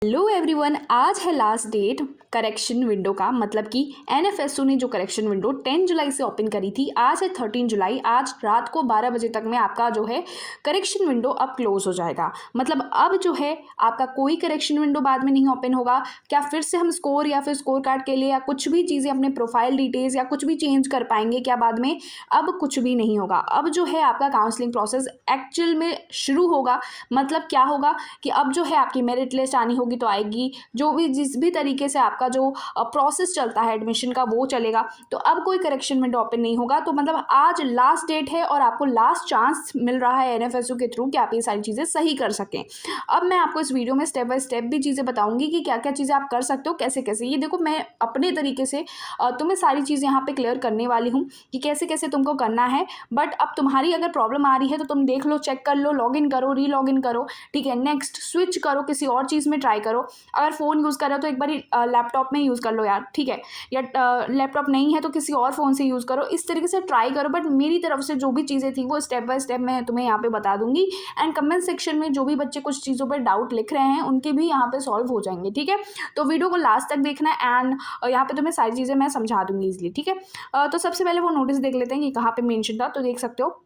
Hello everyone, आज है last date correction window का। मतलब कि एनएफएसओ ने जो करेक्शन विंडो 10 जुलाई से ओपन करी थी, आज है 13 जुलाई। आज रात को 12 बजे तक में आपका जो है करेक्शन विंडो अब क्लोज हो जाएगा। मतलब अब जो है आपका कोई करेक्शन विंडो बाद में नहीं ओपन होगा। क्या फिर से हम स्कोर या फिर स्कोर कार्ड के लिए या कुछ भी चीज़ें अपने प्रोफाइल डिटेल्स या कुछ भी चेंज कर पाएंगे क्या बाद में? अब कुछ भी नहीं होगा। अब जो है आपका काउंसलिंग प्रोसेस एक्चुअल में शुरू होगा। मतलब क्या होगा कि अब जो है आपकी मेरिट लिस्ट आनी होगी तो आएगी, जो भी जिस भी तरीके से आपका जो प्रोसेस चलता है एडमिशन का वो चलेगा। तो अब कोई करेक्शन विंडो ओपन नहीं होगा। तो मतलब आज लास्ट डेट है और आपको लास्ट चांस मिल रहा है एनएफएसओ के थ्रू कि आप ये सारी चीज़ें सही कर सकें। अब मैं आपको इस वीडियो में स्टेप बाय स्टेप भी चीज़ें बताऊंगी कि क्या क्या चीज़ें आप कर सकते हो, कैसे कैसे। ये देखो, मैं अपने तरीके से तुम्हें सारी चीज़ें यहाँ पे क्लियर करने वाली हूँ कि कैसे कैसे तुमको करना है। बट अब तुम्हारी अगर प्रॉब्लम आ रही है तो तुम देख लो, चेक कर लो, लॉग इन करो, री लॉग इन करो, ठीक है। नेक्स्ट स्विच करो, किसी और चीज़ में ट्राई करो। अगर फ़ोन यूज़ कर रहे हो तो एक बार लैपटॉप में यूज़ कर लो यार, ठीक है। या लैपटॉप नहीं है तो किसी और फ़ोन से यूज़ करो। इस तरीके से ट्राई करो। बट मेरी तरफ से जो भी चीज़ें थी वो स्टेप बाय स्टेप मैं तुम्हें यहाँ पे बता दूंगी। एंड कमेंट सेक्शन में जो भी बच्चे कुछ चीज़ों पर डाउट लिख रहे हैं उनके भी यहाँ पे सॉल्व हो जाएंगे, ठीक है। तो वीडियो को लास्ट तक देखना है एंड यहाँ पे तुम्हें सारी चीज़ें मैं समझा दूंगी ईजिली, ठीक है। तो सबसे पहले वो नोटिस देख लेते हैं कि कहाँ पे मेंशन था। तो देख सकते हो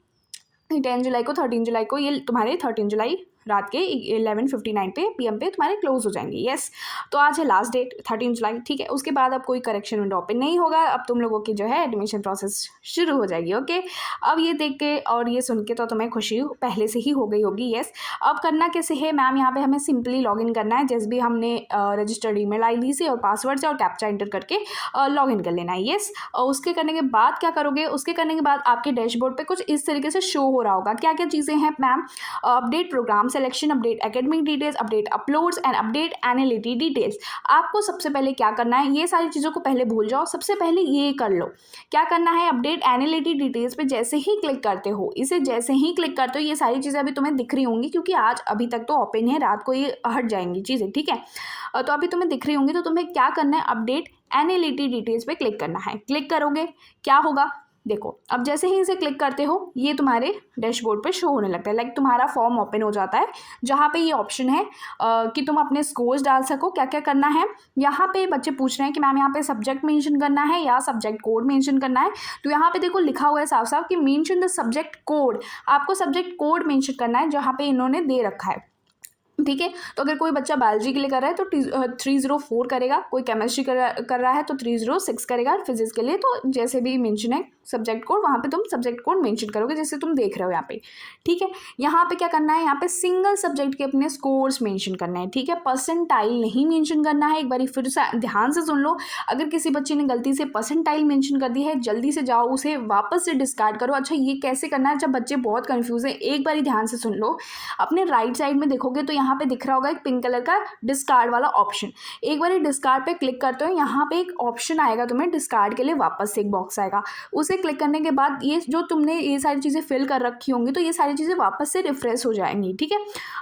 10 जुलाई को 13 जुलाई को ये तुम्हारे 13 जुलाई रात के 11:59 पे PM पे तुम्हारे क्लोज हो जाएंगे। यस, तो आज है लास्ट डेट 13 जुलाई, ठीक है। उसके बाद अब कोई करेक्शन विंडो ओपन नहीं होगा। अब तुम लोगों की जो है एडमिशन प्रोसेस शुरू हो जाएगी। ओके, अब ये देख के और ये सुन के तो तुम्हें खुशी पहले से ही हो गई होगी। यस, अब करना कैसे है मैम? यहाँ पे हमें सिंपली लॉगिन करना है, जैसे भी हमने रजिस्टर्ड ईमेल आईडी से और पासवर्ड से और कैप्चा एंटर करके लॉगिन कर लेना है। यस, और उसके करने के बाद क्या करोगे? उसके करने के बाद आपके डैशबोर्ड पे कुछ इस तरीके से शो हो रहा होगा। क्या क्या चीज़ें हैं ma'am? Update program selection, update academic details, update uploads and update analytic details. आपको सबसे पहले क्या करना है, ये सारी चीज़ों को पहले भूल जाओ, सबसे पहले ये कर लो। क्या करना है? अपडेट एनालिटिक डिटेल्स पे जैसे ही क्लिक करते हो, इसे जैसे ही क्लिक करते हो, ये सारी चीज़ें अभी तुम्हें दिख रही होंगी क्योंकि आज अभी तक तो ओपन है, रात को ये हट जाएंगी चीज़ें, ठीक है। तो अभी तुम्हें दिख रही होंगी। तो तुम्हें क्या करना है? अपडेट एनालिटिक डिटेल्स पे क्लिक करना है। क्लिक करोगे क्या होगा? देखो, अब जैसे ही इसे क्लिक करते हो ये तुम्हारे डैशबोर्ड पे शो होने लगता है। लाइक तुम्हारा फॉर्म ओपन हो जाता है जहाँ पे ये ऑप्शन है कि तुम अपने स्कोर्स डाल सको। क्या क्या करना है? यहाँ पे बच्चे पूछ रहे हैं कि मैम यहाँ पे सब्जेक्ट मेंशन करना है या सब्जेक्ट कोड मेंशन करना है। तो यहाँ पे देखो लिखा हुआ है साफ साफ कि मेंशन द सब्जेक्ट कोड। आपको सब्जेक्ट कोड मेंशन करना है जहाँ पे इन्होंने दे रखा है, ठीक है। तो अगर कोई बच्चा बायोलॉजी के लिए कर रहा है तो 304 करेगा, कोई केमिस्ट्री कर रहा है तो 306 करेगा, फिजिक्स के लिए तो जैसे भी मेंशन है सब्जेक्ट कोड वहाँ पे तुम सब्जेक्ट कोड मेंशन करोगे जैसे तुम देख रहे हो यहाँ पे, ठीक है। यहाँ पे क्या करना है? यहाँ पे सिंगल सब्जेक्ट के अपने स्कोर्स मेंशन करना है, ठीक है। परसेंटाइल नहीं मेंशन करना है। एक बार फिर से ध्यान से सुन लो, अगर किसी बच्चे ने गलती से परसेंटाइल मेंशन कर दी है, जल्दी से जाओ उसे वापस से डिस्कार्ड करो। अच्छा, ये कैसे करना है? जब बच्चे बहुत कन्फ्यूज है, एक बार ध्यान से सुन लो। अपने राइट साइड में देखोगे तो यहाँ पे दिख रहा होगा एक पिंक कलर का डिस्कार्ड वाला ऑप्शन। एक बार ये डिस्कार्ड पे क्लिक करते हो, यहाँ पे एक ऑप्शन आएगा तुम्हें डिस्कार्ड के लिए, वापस से एक बॉक्स आएगा। उसे क्लिक करने के बाद ये जो तुमने ये सारी चीज़ें फिल कर रखी होंगी तो ये सारी चीज़ें वापस से रिफ्रेश हो जाएंगी, ठीक है।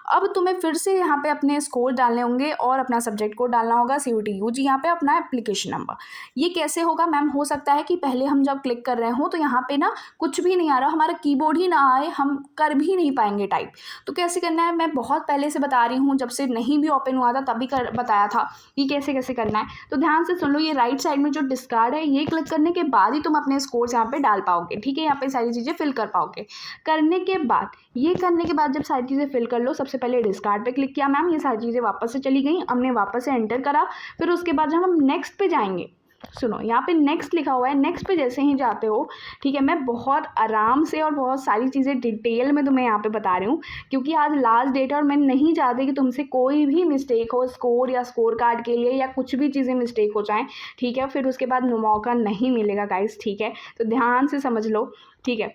अब तुम्हें फिर से यहाँ पे अपने स्कोर डालने होंगे और अपना सब्जेक्ट कोड डालना होगा, CUT UG, यहाँ पे अपना एप्लीकेशन नंबर। ये कैसे होगा मैम? हो सकता है कि पहले हम जब क्लिक कर रहे हो तो यहाँ पे ना कुछ भी नहीं आ रहा, हमारा कीबोर्ड ही ना आए, हम कर भी नहीं पाएंगे टाइप। तो कैसे करना है? मैं बहुत पहले से बता रही हूँ, जब से नहीं भी ओपन हुआ था तभी बताया था कि कैसे कैसे करना है। तो ध्यान से सुन लो, ये राइट साइड में जो डिस्कार्ड है ये क्लिक करने के बाद ही तुम अपने स्कोर्स यहाँ पे डाल पाओगे, ठीक है। यहाँ पे सारी चीज़ें फिल कर पाओगे। करने के बाद जब सारी चीज़ें फिल कर लो, सबसे पहले डिस्कार्ड पे क्लिक किया मैम, ये सारी चीज़ें वापस से चली गई, हमने वापस से एंटर करा। फिर उसके बाद जब हम नेक्स्ट पे जाएंगे, सुनो यहाँ पे नेक्स्ट लिखा हुआ है, नेक्स्ट पे जैसे ही जाते हो, ठीक है। मैं बहुत आराम से और बहुत सारी चीज़ें डिटेल में तुम्हें यहाँ पे बता रही हूँ क्योंकि आज लास्ट डेट है और मैं नहीं चाहती कि तुमसे कोई भी मिस्टेक हो स्कोर या स्कोर कार्ड के लिए या कुछ भी चीज़ें मिस्टेक हो जाएं, ठीक है। फिर उसके बाद मौका नहीं मिलेगा गाइस, ठीक है। तो ध्यान से समझ लो, ठीक है।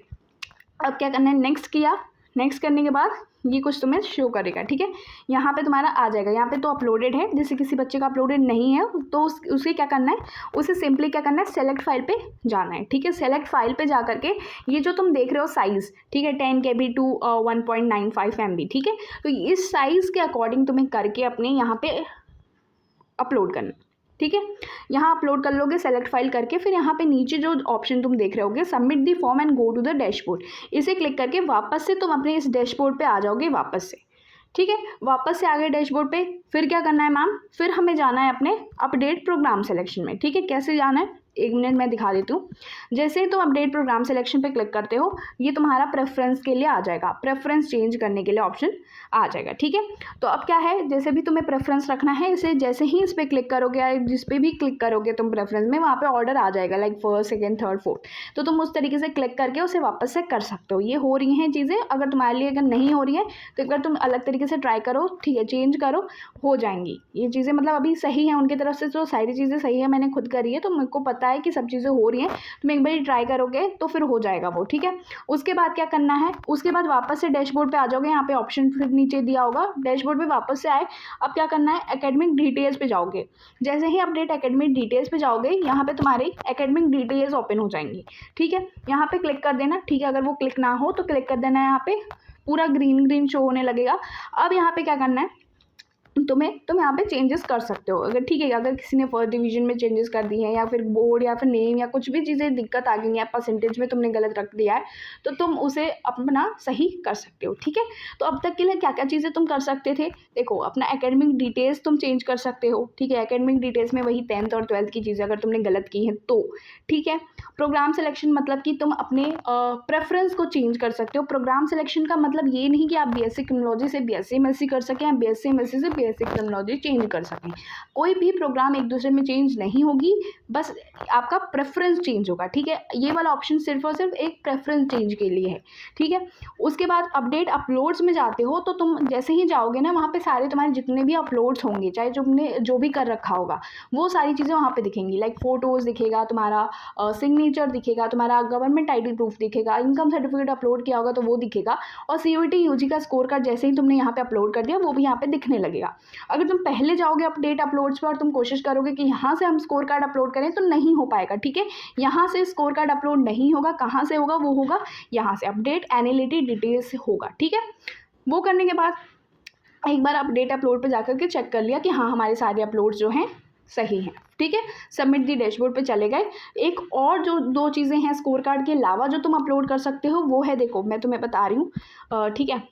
अब क्या करना है? नेक्स्ट किया, नेक्स्ट करने के बाद ये कुछ तुम्हें शो करेगा, ठीक है। यहाँ पे तुम्हारा आ जाएगा, यहाँ पे तो अपलोडेड है, जैसे किसी बच्चे का अपलोडेड नहीं है तो उसे क्या करना है? उसे सिंपली क्या करना है? सेलेक्ट फाइल पे जाना है, ठीक है। सेलेक्ट फाइल पे जा करके ये जो तुम देख रहे हो साइज़, ठीक है, 10 KB to 1.95 MB, ठीक है। तो इस साइज़ के अकॉर्डिंग तुम्हें करके अपने यहाँ पे अपलोड करना, ठीक है। यहाँ अपलोड कर लोगे सेलेक्ट फाइल करके। फिर यहाँ पे नीचे जो ऑप्शन तुम देख रहे होगे submit the form and go to the dashboard, इसे क्लिक करके वापस से तुम अपने इस डैशबोर्ड पे आ जाओगे वापस से, ठीक है, वापस से आ गए डैशबोर्ड पे। फिर क्या करना है मैम, फिर हमें जाना है अपने अपडेट प्रोग्राम सिलेक्शन में। ठीक है, कैसे जाना है 1 मिनट मैं दिखा देती हूँ। जैसे ही तुम अपडेट प्रोग्राम सिलेक्शन पे क्लिक करते हो, ये तुम्हारा प्रेफरेंस के लिए आ जाएगा, प्रेफरेंस चेंज करने के लिए ऑप्शन आ जाएगा। ठीक है, तो अब क्या है, जैसे भी तुम्हें प्रेफरेंस रखना है, इसे जैसे ही इस पर क्लिक करोगे या जिस पे भी क्लिक करोगे तुम प्रेफरेंस में, वहाँ पे ऑर्डर आ जाएगा like first, second, third, fourth. तो तुम उस तरीके से क्लिक करके उसे वापस से कर सकते हो। ये हो रही हैं चीज़ें, अगर तुम्हारे लिए अगर नहीं हो रही है तो एक बार तुम अलग तरीके से ट्राई करो। ठीक है, चेंज करो, हो जाएंगी ये चीज़ें। मतलब अभी सही है उनकी तरफ से, तो सारी चीज़ें सही है, मैंने खुद करी है तो मेरे को पता है कि सब चीज़ें हो रही हैं। तुम एक बार ट्राई करोगे तो फिर हो जाएगा वो। ठीक है, उसके बाद क्या करना है, उसके बाद वापस से डैशबोर्ड पे आ जाओगे। यहाँ पे ऑप्शन फिर नीचे दिया होगा, डैशबोर्ड पे वापस से आए। अब क्या करना है, एकेडमिक डिटेल्स पे जाओगे। जैसे ही अपडेट एकेडमिक डिटेल्स पे जाओगे, यहाँ पे तुम्हारी एकेडमिक डिटेल्स ओपन हो जाएंगी। ठीक है, यहाँ पे क्लिक कर देना। ठीक है, अगर वो क्लिक ना हो तो क्लिक कर देना, यहाँ पे पूरा ग्रीन ग्रीन शो होने लगेगा। अब यहाँ पे क्या करना है, तुम यहाँ पे चेंजेस कर सकते हो। अगर ठीक है, अगर किसी ने फर्स्ट डिवीजन में चेंजेस कर दी हैं, या फिर बोर्ड या फिर नेम या कुछ भी चीज़ें दिक्कत आ गई है, परसेंटेज में तुमने गलत रख दिया है, तो तुम उसे अपना सही कर सकते हो। ठीक है, तो अब तक के लिए क्या क्या चीज़ें तुम कर सकते थे, देखो अपना एकेडमिक डिटेल्स तुम चेंज कर सकते हो। ठीक है, एकेडमिक डिटेल्स में वही 10th और 12th की चीज़ें अगर तुमने गलत की हैं तो। ठीक है, प्रोग्राम सिलेक्शन मतलब कि तुम अपने प्रेफरेंस को चेंज कर सकते हो। प्रोग्राम सिलेक्शन का मतलब ये नहीं कि आप बीएससी क्रिमिनोलॉजी से बीएससी एमएससी कर सकें, या बीएससी एमएससी से बीएससी क्रिमिनोलॉजी चेंज कर सकें। कोई भी प्रोग्राम एक दूसरे में चेंज नहीं होगी, बस आपका प्रेफरेंस चेंज होगा। ठीक है, ये वाला ऑप्शन सिर्फ और सिर्फ एक प्रेफरेंस चेंज के लिए है। ठीक है, उसके बाद अपडेट अपलोड्स में जाते हो, तो तुम जैसे ही जाओगे ना, वहाँ पे सारे तुम्हारे जितने भी अपलोड्स होंगे, चाहे तुमने जो भी कर रखा होगा, वो सारी चीज़ें वहाँ पे दिखेंगी। लाइक फोटोज़ दिखेगा, तुम्हारा सिग्नेचर दिखेगा, तुम्हारा गवर्नमेंट आईडी प्रूफ दिखेगा, इनकम सर्टिफिकेट अपलोड किया होगा तो वो दिखेगा, और सीयूईटी यूजी का स्कोर कार्ड जैसे ही तुमने यहाँ पे अपलोड कर दिया वो भी यहाँ पे दिखने लगेगा। अगर तुम पहले जाओगे अपडेट अपलोड्स पर और तुम कोशिश करोगे कि यहाँ से हम स्कोर कार्ड अपलोड करें, तो नहीं हो पाएगा। ठीक है, यहाँ से स्कोर कार्ड अपलोड नहीं होगा। कहाँ से होगा, वो होगा यहाँ से, अपडेट एनालिटिक डिटेल्स से होगा। ठीक है, वो करने के बाद एक बार अपडेट अपलोड पे जाकर के चेक कर लिया कि हाँ हमारे सारे अपलोड्स जो हैं सही हैं। ठीक है, सबमिट दी डैशबोर्ड पे चले गए। एक और जो 2 चीज़ें हैं स्कोर कार्ड के अलावा जो तुम अपलोड कर सकते हो, वो है, देखो मैं तुम्हें बता रही हूँ। ठीक है,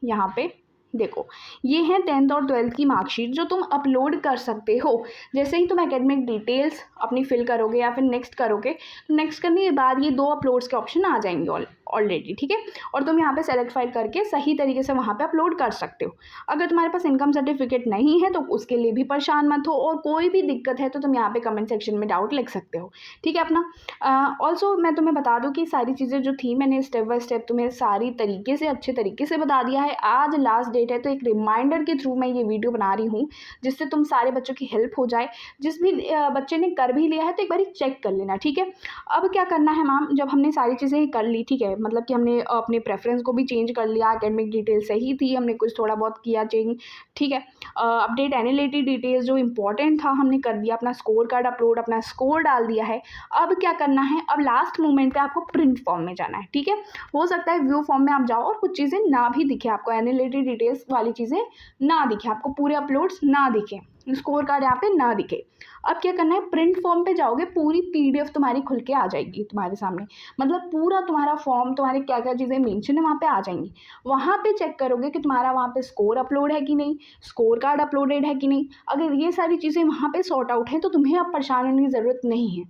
यहाँ पे देखो, ये है 10th और 12th की मार्कशीट जो तुम अपलोड कर सकते हो। जैसे ही तुम एकेडमिक डिटेल्स अपनी फिल करोगे या फिर नेक्स्ट करोगे, तो नेक्स्ट करने के बाद ये 2 अपलोड्स के ऑप्शन आ जाएंगे ऑलरेडी। ठीक है, और तुम यहाँ पे सेलेक्ट फाइल करके सही तरीके से वहाँ पे अपलोड कर सकते हो। अगर तुम्हारे पास इनकम सर्टिफिकेट नहीं है तो उसके लिए भी परेशान मत हो, और कोई भी दिक्कत है तो तुम यहाँ पे कमेंट सेक्शन में डाउट लिख सकते हो। ठीक है अपना। ऑल्सो मैं तुम्हें बता दूँ कि सारी चीज़ें जो थी मैंने स्टेप बाय स्टेप तुम्हें सारी तरीके से अच्छे तरीके से बता दिया है। आज लास्ट डेट है, तो एक रिमाइंडर के थ्रू मैं ये वीडियो बना रही हूँ, जिससे तुम सारे बच्चों की हेल्प हो जाए। जिस भी बच्चे ने कर भी लिया है तो एक बार चेक कर लेना। ठीक है, अब क्या करना है मैम, जब हमने सारी चीज़ें कर ली, ठीक है, मतलब कि हमने अपने प्रेफरेंस को भी चेंज कर लिया, एकेडमिक डिटेल सही थी, हमने कुछ थोड़ा बहुत किया चेंज। ठीक है, अपडेट एनालिटिक डिटेल्स जो इंपॉर्टेंट था हमने कर दिया, अपना स्कोर कार्ड अपलोड, अपना स्कोर डाल दिया है। अब क्या करना है, अब लास्ट मोमेंट पे आपको प्रिंट फॉर्म में जाना है। ठीक है, हो सकता है व्यू फॉर्म में आप जाओ और कुछ चीज़ें ना भी दिखे आपको, एनालिटिक डिटेल्स वाली चीज़ें ना दिखे आपको, पूरे अपलोड्स ना दिखे, स्कोर कार्ड यहाँ पे ना दिखे। अब क्या करना है, प्रिंट फॉर्म पे जाओगे, पूरी पीडीएफ तुम्हारी खुल के आ जाएगी तुम्हारे सामने। मतलब पूरा तुम्हारा फॉर्म, तुम्हारे क्या क्या चीज़ें मेंशन है वहाँ पे आ जाएंगी। वहाँ पे चेक करोगे कि तुम्हारा वहाँ पे स्कोर अपलोड है कि नहीं, स्कोर कार्ड अपलोडेड है कि नहीं। अगर ये सारी चीज़ें वहाँ पे सॉर्ट आउट है तो तुम्हें अब परेशान होने की ज़रूरत नहीं है।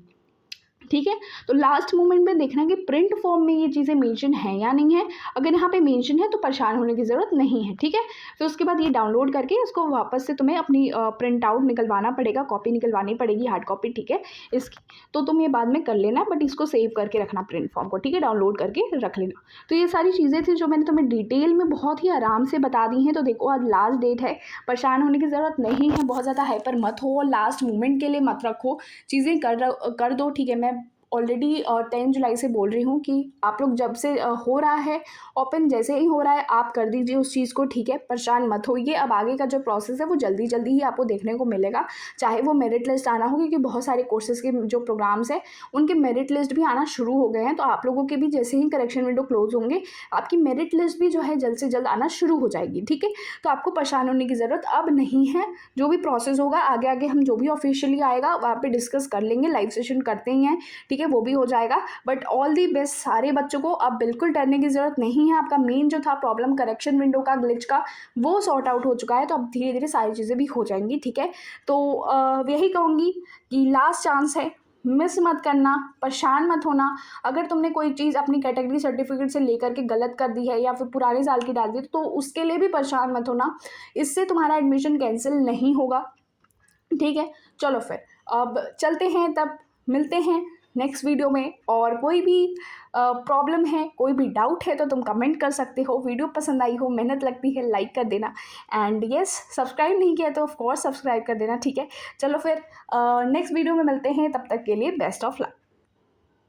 ठीक है, तो लास्ट मोमेंट में देखना कि प्रिंट फॉर्म में ये चीज़ें मेंशन है या नहीं है। अगर यहाँ पे मेंशन है तो परेशान होने की ज़रूरत नहीं है। ठीक है, फिर उसके बाद ये डाउनलोड करके उसको वापस से तुम्हें अपनी प्रिंट आउट निकलवाना पड़ेगा, कॉपी निकलवानी पड़ेगी, हार्ड कॉपी। ठीक है, इसकी तो तुम ये बाद में कर लेना, बट इसको सेव करके रखना प्रिंट फॉर्म को। ठीक है, डाउनलोड करके रख लेना। तो ये सारी चीज़ें थी जो मैंने तुम्हें डिटेल में बहुत ही आराम से बता दी हैं। तो देखो आज लास्ट डेट है, परेशान होने की ज़रूरत नहीं है, बहुत ज़्यादा हाइपर मत हो और लास्ट मोमेंट के लिए मत रखो, चीज़ें कर दो। ठीक है, मैं ऑलरेडी 10 जुलाई से बोल रही हूँ कि आप लोग जब से हो रहा है ओपन, जैसे ही हो रहा है आप कर दीजिए उस चीज़ को। ठीक है, परेशान मत होइए। अब आगे का जो प्रोसेस है वो जल्दी जल्दी ही आपको देखने को मिलेगा, चाहे वो मेरिट लिस्ट आना हो, क्योंकि बहुत सारे कोर्सेज़ के जो प्रोग्राम्स हैं उनके मेरिट लिस्ट भी आना शुरू हो गए हैं। तो आप लोगों के भी जैसे ही करेक्शन विंडो क्लोज होंगे, आपकी मेरिट लिस्ट भी जो है जल्द से जल्द आना शुरू हो जाएगी। ठीक है, तो आपको परेशान होने की ज़रूरत अब नहीं है। जो भी प्रोसेस होगा आगे आगे हम जो भी ऑफिशियली आएगा वहाँ पर डिस्कस कर लेंगे, लाइव सेशन करते ही हैं। ठीक ठीक है, वो भी हो जाएगा। बट ऑल दी बेस्ट सारे बच्चों को, अब बिल्कुल डरने की ज़रूरत नहीं है। आपका मेन जो था प्रॉब्लम करेक्शन विंडो का, ग्लिच का, वो सॉर्ट आउट हो चुका है। तो अब धीरे धीरे सारी चीज़ें भी हो जाएंगी, ठीक है। तो यही कहूँगी कि लास्ट चांस है, मिस मत करना, परेशान मत होना। अगर तुमने कोई चीज़ अपनी कैटेगरी सर्टिफिकेट से लेकर के गलत कर दी है या फिर पुराने साल की डाल दी तो उसके लिए भी परेशान मत होना, इससे तुम्हारा एडमिशन कैंसिल नहीं होगा, ठीक है। चलो फिर अब चलते हैं, तब मिलते हैं नेक्स्ट वीडियो में। और कोई भी प्रॉब्लम है, कोई भी डाउट है तो तुम कमेंट कर सकते हो। वीडियो पसंद आई हो, मेहनत लगती है, लाइक कर देना। एंड यस, सब्सक्राइब नहीं किया तो ऑफ कोर्स सब्सक्राइब कर देना, ठीक है। चलो फिर नेक्स्ट वीडियो में मिलते हैं, तब तक के लिए बेस्ट ऑफ लक।